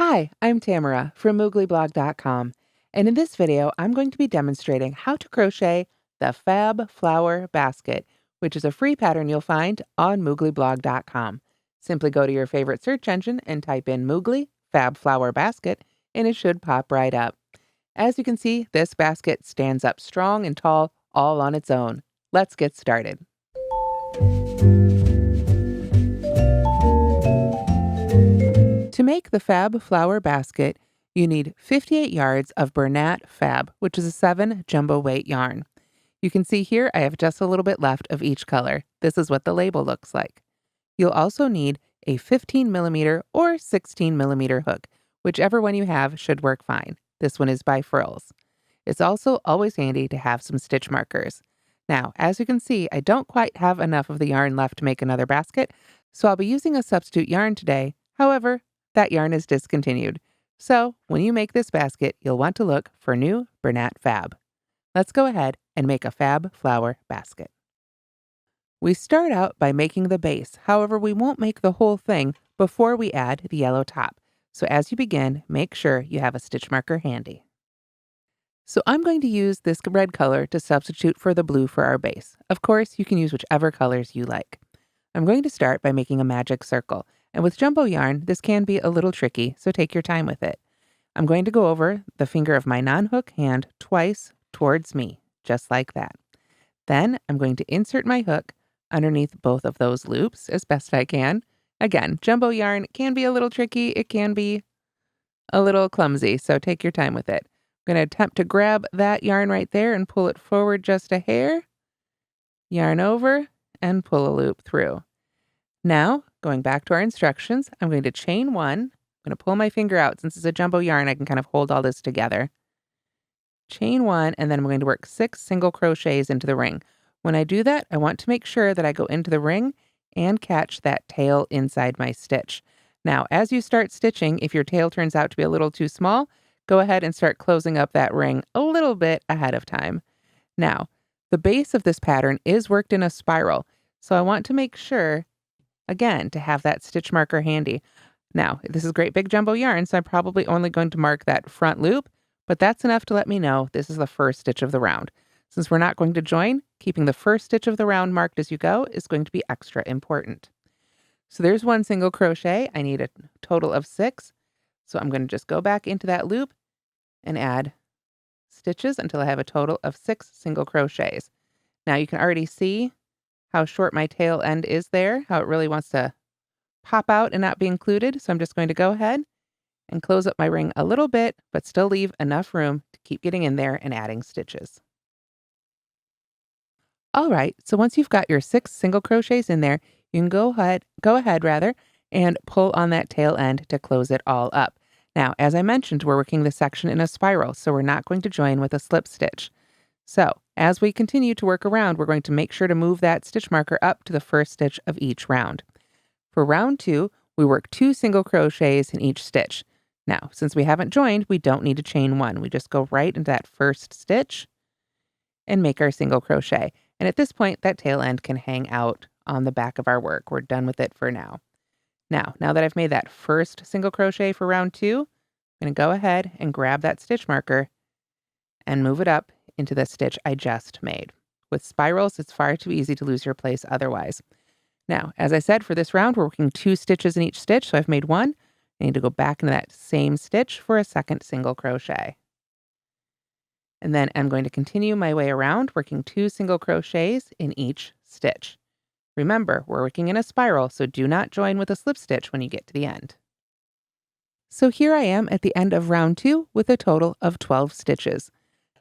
Hi, I'm Tamara from mooglyblog.com, and in this video, I'm going to be demonstrating how to crochet the Fab Flower Basket, which is a free pattern you'll find on mooglyblog.com. Simply go to your favorite search engine and type in Moogly Fab Flower Basket, and it should pop right up. As you can see, this basket stands up strong and tall all on its own. Let's get started. To make the Fab Flower Basket, you need 58 yards of Bernat Fab, which is a 7 jumbo weight yarn. You can see here I have just a little bit left of each color. This is what the label looks like. You'll also need a 15 millimeter or 16 millimeter hook. Whichever one you have should work fine. This one is by Furls. It's also always handy to have some stitch markers. Now, as you can see, I don't quite have enough of the yarn left to make another basket, so I'll be using a substitute yarn today. However, that yarn is discontinued. So when you make this basket, you'll want to look for new Bernat Fab. Let's go ahead and make a Fab Flower Basket. We start out by making the base. However, we won't make the whole thing before we add the yellow top. So as you begin, make sure you have a stitch marker handy. So I'm going to use this red color to substitute for the blue for our base. Of course, you can use whichever colors you like. I'm going to start by making a magic circle. And with jumbo yarn, this can be a little tricky, so take your time with it. I'm going to go over the finger of my non-hook hand twice towards me, just like that. Then I'm going to insert my hook underneath both of those loops as best I can. Again, jumbo yarn can be a little tricky. It can be a little clumsy, so take your time with it. I'm going to attempt to grab that yarn right there and pull it forward just a hair. Yarn over and pull a loop through. Now, going back to our instructions, I'm going to chain one. I'm going to pull my finger out. Since it's a jumbo yarn, I can kind of hold all this together. Chain one, and then I'm going to work 6 single crochets into the ring. When I do that, I want to make sure that I go into the ring and catch that tail inside my stitch. Now, as you start stitching, if your tail turns out to be a little too small, go ahead and start closing up that ring a little bit ahead of time. Now, the base of this pattern is worked in a spiral, so I want to make sure again, to have that stitch marker handy. Now, this is great big jumbo yarn, so I'm probably only going to mark that front loop, but that's enough to let me know this is the first stitch of the round. Since we're not going to join, keeping the first stitch of the round marked as you go is going to be extra important. So there's 1 single crochet. I need a total of 6. So I'm going to just go back into that loop and add stitches until I have a total of 6 single crochets. Now you can already see how short my tail end is there, how it really wants to pop out and not be included. So I'm just going to go ahead and close up my ring a little bit, but still leave enough room to keep getting in there and adding stitches. All right, so once you've got your 6 single crochets in there, you can go ahead and pull on that tail end to close it all up. Now, as I mentioned, we're working this section in a spiral, so we're not going to join with a slip stitch. So as we continue to work around, we're going to make sure to move that stitch marker up to the first stitch of each round. For round 2, we work 2 single crochets in each stitch. Now, since we haven't joined, we don't need to chain 1. We just go right into that first stitch and make our single crochet. And at this point, that tail end can hang out on the back of our work. We're done with it for now. Now that I've made that first single crochet for round 2, I'm going to go ahead and grab that stitch marker and move it up into the stitch I just made. With spirals, it's far too easy to lose your place otherwise. Now, as I said, for this round, we're working 2 stitches in each stitch, so I've made 1. I need to go back into that same stitch for a second single crochet. And then I'm going to continue my way around, working 2 single crochets in each stitch. Remember, we're working in a spiral, so do not join with a slip stitch when you get to the end. So here I am at the end of round 2 with a total of 12 stitches.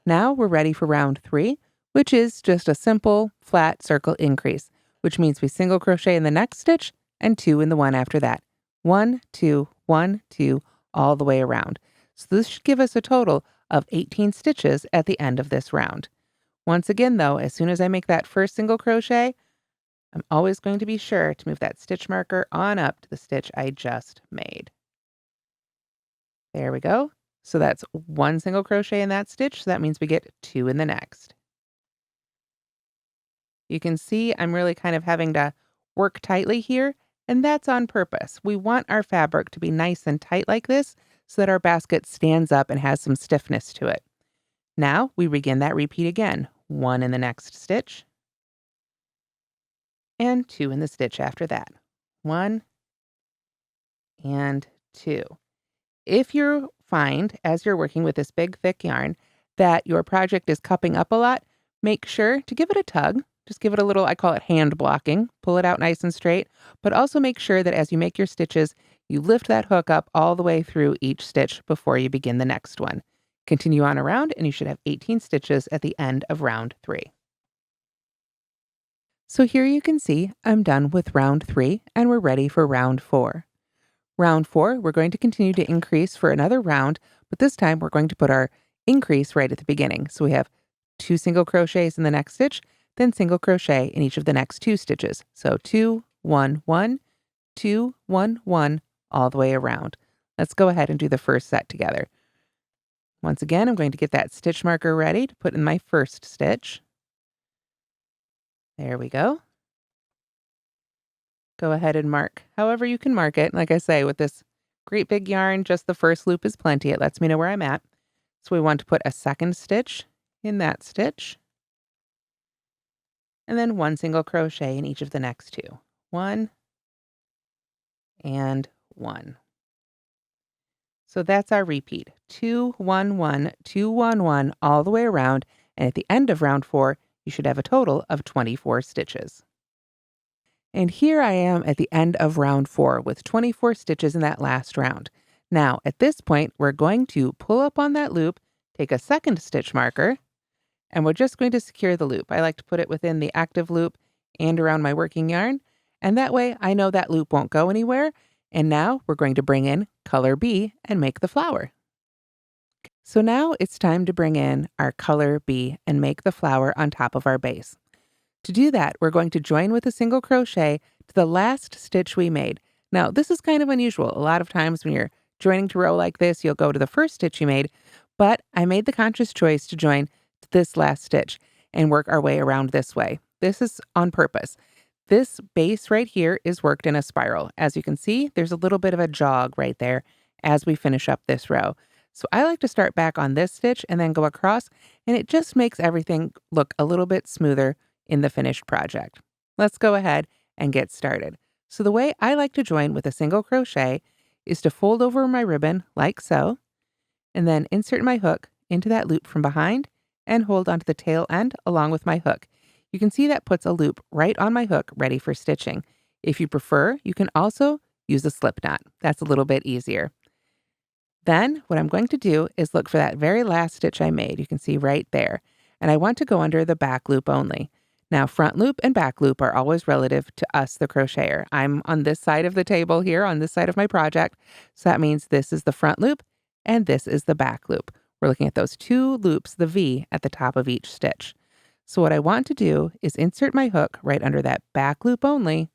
Now we're ready for round 3, which is just a simple flat circle increase, which means we single crochet in the next stitch and 2 in the one after that. 1, 2, 1, 2, all the way around. So this should give us a total of 18 stitches at the end of this round. Once again, though, as soon as I make that first single crochet, I'm always going to be sure to move that stitch marker on up to the stitch I just made. There we go. So that's 1 single crochet in that stitch. So that means we get 2 in the next. You can see I'm really kind of having to work tightly here And that's on purpose. We want our fabric to be nice and tight like this so that our basket stands up and has some stiffness to it. Now we begin that repeat again. 1 in the next stitch and 2 in the stitch after that. 1 and 2. If you find, as you're working with this big, thick yarn, that your project is cupping up a lot, make sure to give it a tug. Just give it a little, I call it hand blocking. Pull it out nice and straight, but also make sure that as you make your stitches, you lift that hook up all the way through each stitch before you begin the next one. Continue on around, and you should have 18 stitches at the end of round 3. So here you can see I'm done with round 3, and we're ready for round 4. Round 4, we're going to continue to increase for another round, but this time we're going to put our increase right at the beginning. So we have 2 single crochets in the next stitch, then single crochet in each of the next 2 stitches. So 2, 1, 1, 2, 1, 1, all the way around. Let's go ahead and do the first set together. Once again, I'm going to get that stitch marker ready to put in my first stitch. There we go. Go ahead and mark however you can mark it. Like I say, with this great big yarn, just the first loop is plenty. It lets me know where I'm at. So we want to put a second stitch in that stitch, and then 1 single crochet in each of the next 2. 1 and 1. So that's our repeat. 2, 1, 1, 2, 1, 1, all the way around. And at the end of round 4, you should have a total of 24 stitches. And here I am at the end of round 4 with 24 stitches in that last round. Now, at this point, we're going to pull up on that loop, take a second stitch marker, and we're just going to secure the loop. I like to put it within the active loop and around my working yarn, and that way I know that loop won't go anywhere. And now we're going to bring in color B and make the flower. So now it's time to bring in our color B and make the flower on top of our base. To do that, we're going to join with a single crochet to the last stitch we made. Now, this is kind of unusual. A lot of times when you're joining to row like this, you'll go to the first stitch you made, but I made the conscious choice to join to this last stitch and work our way around this way. This is on purpose. This base right here is worked in a spiral. As you can see, there's a little bit of a jog right there as we finish up this row. So I like to start back on this stitch and then go across, and it just makes everything look a little bit smoother in the finished project. Let's go ahead and get started. So the way I like to join with a single crochet is to fold over my ribbon like so, and then insert my hook into that loop from behind and hold onto the tail end along with my hook. You can see that puts a loop right on my hook ready for stitching. If you prefer, you can also use a slip knot. That's a little bit easier. Then what I'm going to do is look for that very last stitch I made. You can see right there. And I want to go under the back loop only. Now, front loop and back loop are always relative to us, the crocheter. I'm on this side of the table here, on this side of my project. So that means this is the front loop and this is the back loop. We're looking at those 2 loops, the V at the top of each stitch. So what I want to do is insert my hook right under that back loop only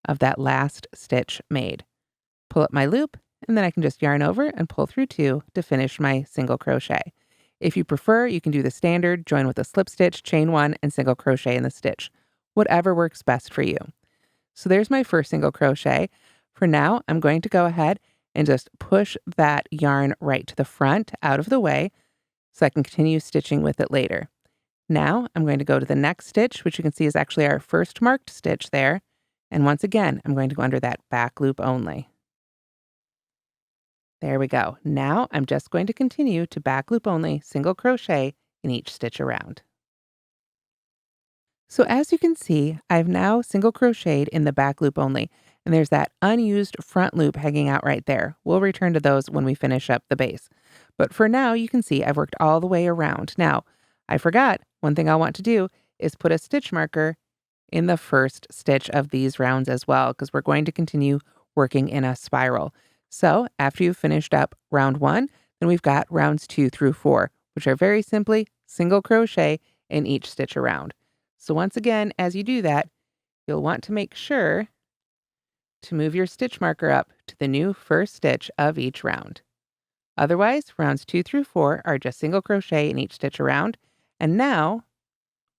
of that last stitch made. Pull up my loop, and then I can just yarn over and pull through 2 to finish my single crochet. If you prefer, you can do the standard, join with a slip stitch, chain 1, and single crochet in the stitch. Whatever works best for you. So there's my first single crochet. For now, I'm going to go ahead and just push that yarn right to the front out of the way so I can continue stitching with it later. Now I'm going to go to the next stitch, which you can see is actually our first marked stitch there. And once again, I'm going to go under that back loop only. There we go. Now I'm just going to continue to back loop only, single crochet in each stitch around. So as you can see, I've now single crocheted in the back loop only, and there's that unused front loop hanging out right there. We'll return to those when we finish up the base. But for now, you can see I've worked all the way around. Now, I forgot, one thing I'll want to do is put a stitch marker in the first stitch of these rounds as well, because we're going to continue working in a spiral. So after you've finished up round 1, then we've got rounds 2 through 4, which are very simply single crochet in each stitch around. So once again, as you do that, you'll want to make sure to move your stitch marker up to the new first stitch of each round. Otherwise, rounds 2 through 4 are just single crochet in each stitch around, and now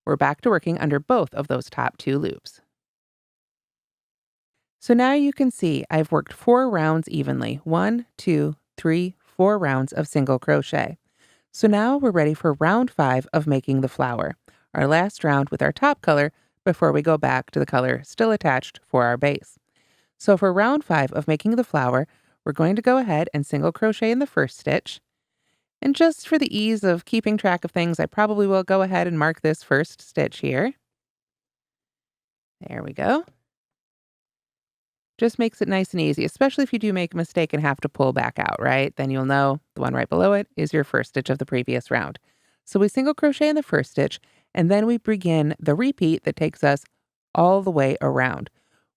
we're back to working under both of those top 2 loops. So now you can see I've worked 4 rounds evenly. 1, 2, 3, 4 rounds of single crochet. So now we're ready for round 5 of making the flower, our last round with our top color before we go back to the color still attached for our base. So for round 5 of making the flower, we're going to go ahead and single crochet in the first stitch. And just for the ease of keeping track of things, I probably will go ahead and mark this first stitch here. There we go. Just makes it nice and easy, especially if you do make a mistake and have to pull back out, right? Then you'll know the one right below it is your first stitch of the previous round. So we single crochet in the first stitch, and then we begin the repeat that takes us all the way around.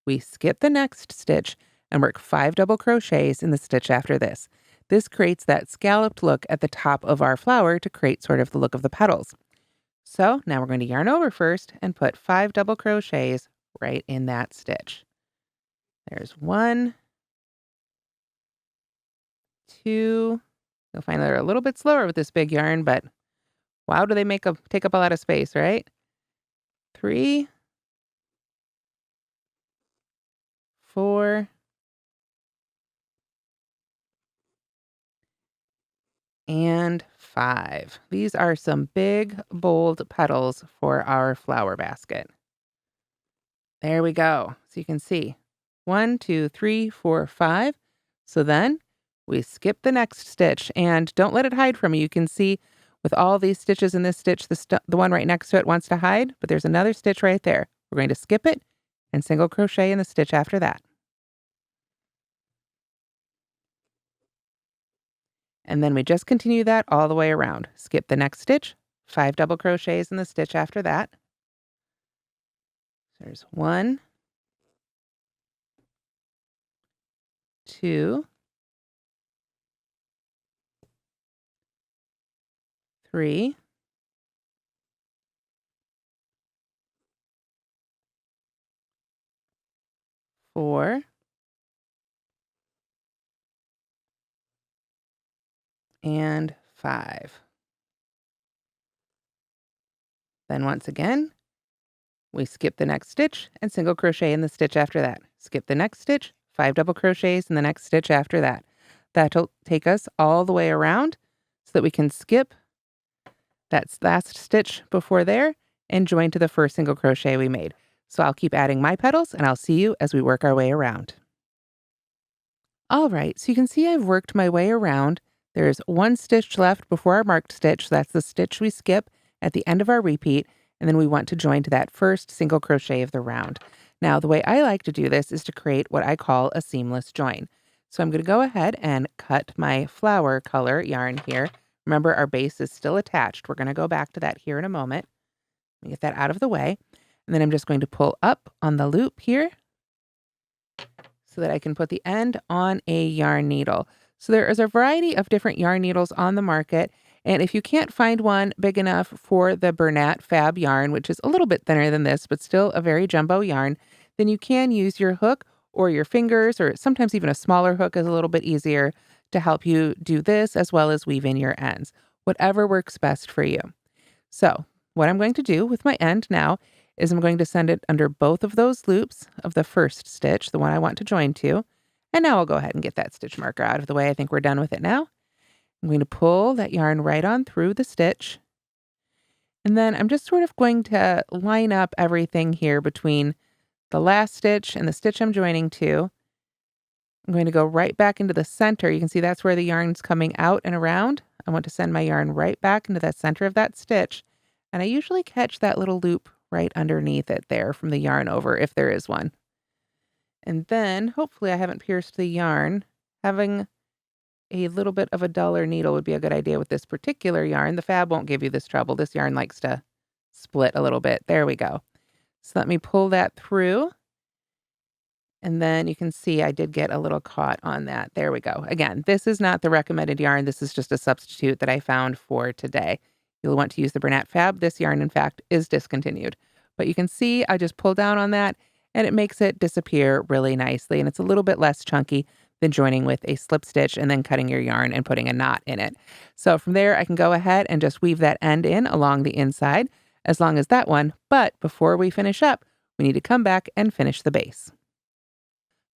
We skip the next stitch and work 5 double crochets in the stitch after this. This creates that scalloped look at the top of our flower to create sort of the look of the petals. So now we're going to yarn over first and put 5 double crochets right in that stitch. There's 1, 2. You'll find they're a little bit slower with this big yarn, but wow, do they take up a lot of space, right? 3, 4, and 5. These are some big, bold petals for our flower basket. There we go. So you can see 1, 2, 3, 4, 5. So then we skip the next stitch, and don't let it hide from you. You can see with all these stitches in this stitch, the one right next to it wants to hide, but there's another stitch right there. We're going to skip it and single crochet in the stitch after that. And then we just continue that all the way around. Skip the next stitch, 5 double crochets in the stitch after that. There's 1, 2, 3, 4, and 5. Then once again, we skip the next stitch and single crochet in the stitch after that. Skip the next stitch, 5 double crochets in the next stitch after that. That'll take us all the way around so that we can skip that last stitch before there and join to the first single crochet we made. So I'll keep adding my petals, and I'll see you as we work our way around. All right, so you can see I've worked my way around. There's 1 stitch left before our marked stitch. So that's the stitch we skip at the end of our repeat, and then we want to join to that first single crochet of the round. Now, the way I like to do this is to create what I call a seamless join. So I'm going to go ahead and cut my flower color yarn here. Remember, our base is still attached. We're going to go back to that here in a moment. Let me get that out of the way. And then I'm just going to pull up on the loop here so that I can put the end on a yarn needle. So there is a variety of different yarn needles on the market. And if you can't find one big enough for the Bernat Fab yarn, which is a little bit thinner than this, but still a very jumbo yarn, then you can use your hook or your fingers, or sometimes even a smaller hook is a little bit easier to help you do this, as well as weave in your ends. Whatever works best for you. So what I'm going to do with my end now is I'm going to send it under both of those loops of the first stitch, the one I want to join to. And now I'll go ahead and get that stitch marker out of the way. I think we're done with it now. I'm going to pull that yarn right on through the stitch. And then I'm just sort of going to line up everything here between the last stitch and the stitch I'm joining to. I'm going to go right back into the center. You can see that's where the yarn's coming out and around. I want to send my yarn right back into that center of that stitch. And I usually catch that little loop right underneath it there from the yarn over, if there is one. And then, hopefully I haven't pierced the yarn. Having a little bit of a duller needle would be a good idea with this particular yarn. The Fab won't give you this trouble. This yarn likes to split a little bit. There we go. So let me pull that through. And then you can see I did get a little caught on that. There we go. Again, this is not the recommended yarn. This is just a substitute that I found for today. You'll want to use the Bernat Fab. This yarn, in fact, is discontinued. But you can see I just pull down on that, and it makes it disappear really nicely. And it's a little bit less chunky than joining with a slip stitch and then cutting your yarn and putting a knot in it. So from there, I can go ahead and just weave that end in along the inside, as long as that one. But before we finish up, we need to come back and finish the base.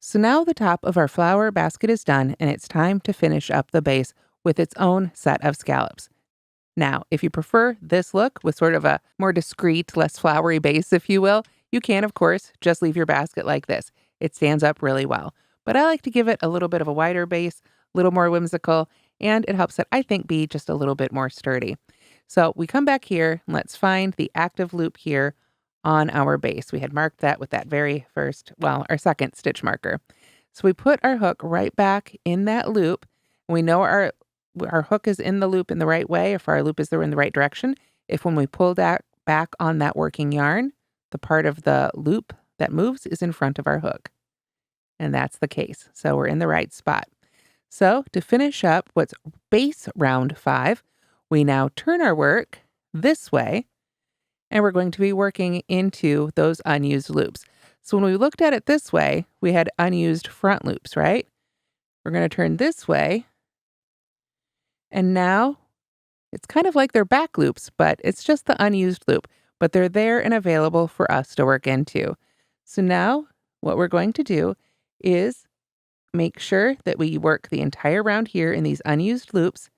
So now the top of our flower basket is done, and it's time to finish up the base with its own set of scallops. Now, if you prefer this look with sort of a more discreet, less flowery base, if you will, you can, of course, just leave your basket like this. It stands up really well. But I like to give it a little bit of a wider base, a little more whimsical, and it helps it, I think, be just a little bit more sturdy. So we come back here, and let's find the active loop here on our base. We had marked that with that very first, well, our second stitch marker. So we put our hook right back in that loop. We know our hook is in the loop in the right way, if our loop is in the right direction, if when we pull that back on that working yarn, the part of the loop that moves is in front of our hook. And that's the case. So we're in the right spot. So to finish up what's base round 5, we now turn our work this way, and we're going to be working into those unused loops. So when we looked at it this way, we had unused front loops, right? We're going to turn this way, and now it's kind of like they're back loops, but it's just the unused loop, but they're there and available for us to work into. So now what we're going to do is make sure that we work the entire round here in these unused loops,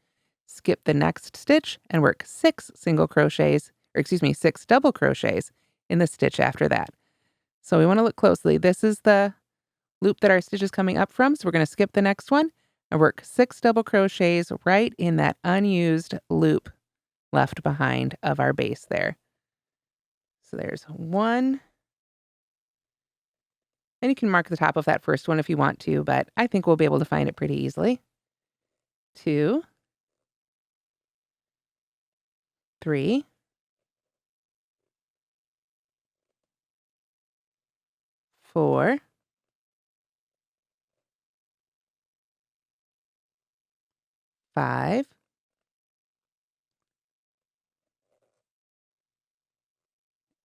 skip the next stitch, and work 6 double crochets in the stitch after that. So we want to look closely. This is the loop that our stitch is coming up from, so we're going to skip the next one and work 6 double crochets right in that unused loop left behind of our base there. So there's 1. And you can mark the top of that first one if you want to, but I think we'll be able to find it pretty easily. 2, 3, 4, 5,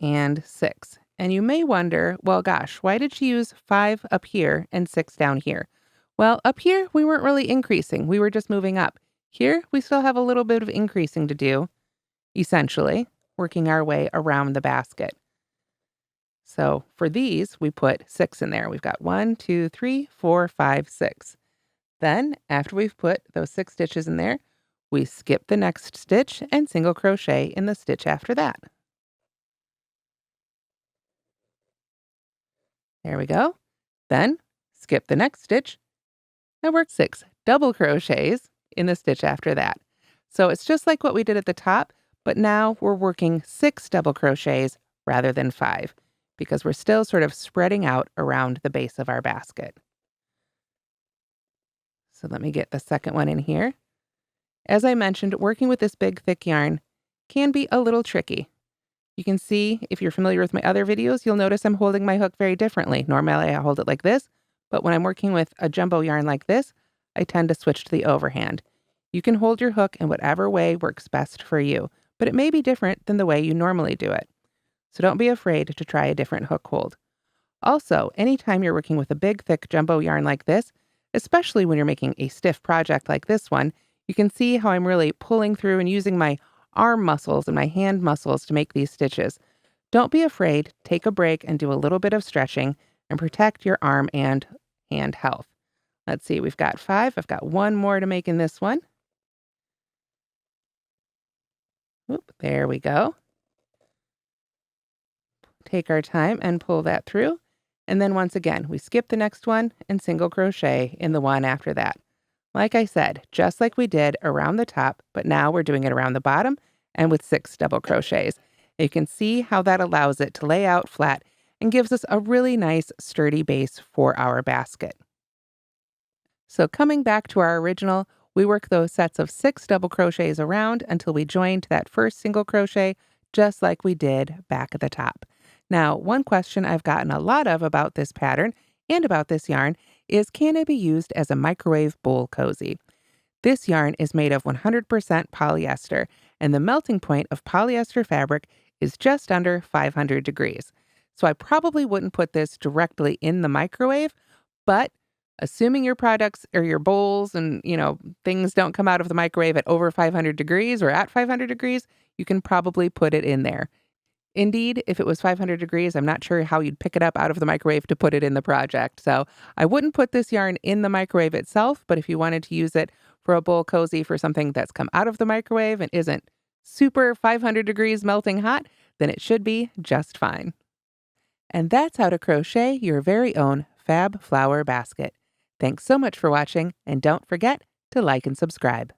and 6. And you may wonder, well, gosh, why did she use 5 up here and 6 down here? Well, up here, we weren't really increasing. We were just moving up. Here, we still have a little bit of increasing to do, essentially, working our way around the basket. So for these, we put 6 in there. We've got 1, 2, 3, 4, 5, 6. Then, after we've put those 6 stitches in there, we skip the next stitch and single crochet in the stitch after that. There we go. Then skip the next stitch and work 6 double crochets in the stitch after that. So it's just like what we did at the top, but now we're working 6 double crochets rather than 5 because we're still sort of spreading out around the base of our basket. So let me get the second one in here. As I mentioned, working with this big thick yarn can be a little tricky. You can see, if you're familiar with my other videos, you'll notice I'm holding my hook very differently. Normally I hold it like this, but when I'm working with a jumbo yarn like this, I tend to switch to the overhand. You can hold your hook in whatever way works best for you, but it may be different than the way you normally do it. So don't be afraid to try a different hook hold. Also, anytime you're working with a big, thick jumbo yarn like this, especially when you're making a stiff project like this one, you can see how I'm really pulling through and using my arm muscles and my hand muscles to make these stitches. Don't be afraid, take a break and do a little bit of stretching and protect your arm and hand health. Let's see, we've got 5. I've got 1 more to make in this one. Oop, there we go. Take our time and pull that through. And then once again, we skip the next one and single crochet in the one after that. Like I said, just like we did around the top, but now we're doing it around the bottom and with 6 double crochets. You can see how that allows it to lay out flat and gives us a really nice sturdy base for our basket. So coming back to our original, we work those sets of 6 double crochets around until we join to that first single crochet, just like we did back at the top. Now, one question I've gotten a lot of about this pattern and about this yarn is, can it be used as a microwave bowl cozy? This yarn is made of 100% polyester, and the melting point of polyester fabric is just under 500 degrees. So I probably wouldn't put this directly in the microwave, but assuming your products or your bowls and, things don't come out of the microwave at over 500 degrees or at 500 degrees, you can probably put it in there. Indeed, if it was 500 degrees, I'm not sure how you'd pick it up out of the microwave to put it in the project. So I wouldn't put this yarn in the microwave itself, but if you wanted to use it for a bowl cozy for something that's come out of the microwave and isn't super 500 degrees melting hot, then it should be just fine. And that's how to crochet your very own Fab Flower Basket. Thanks so much for watching, and don't forget to like and subscribe.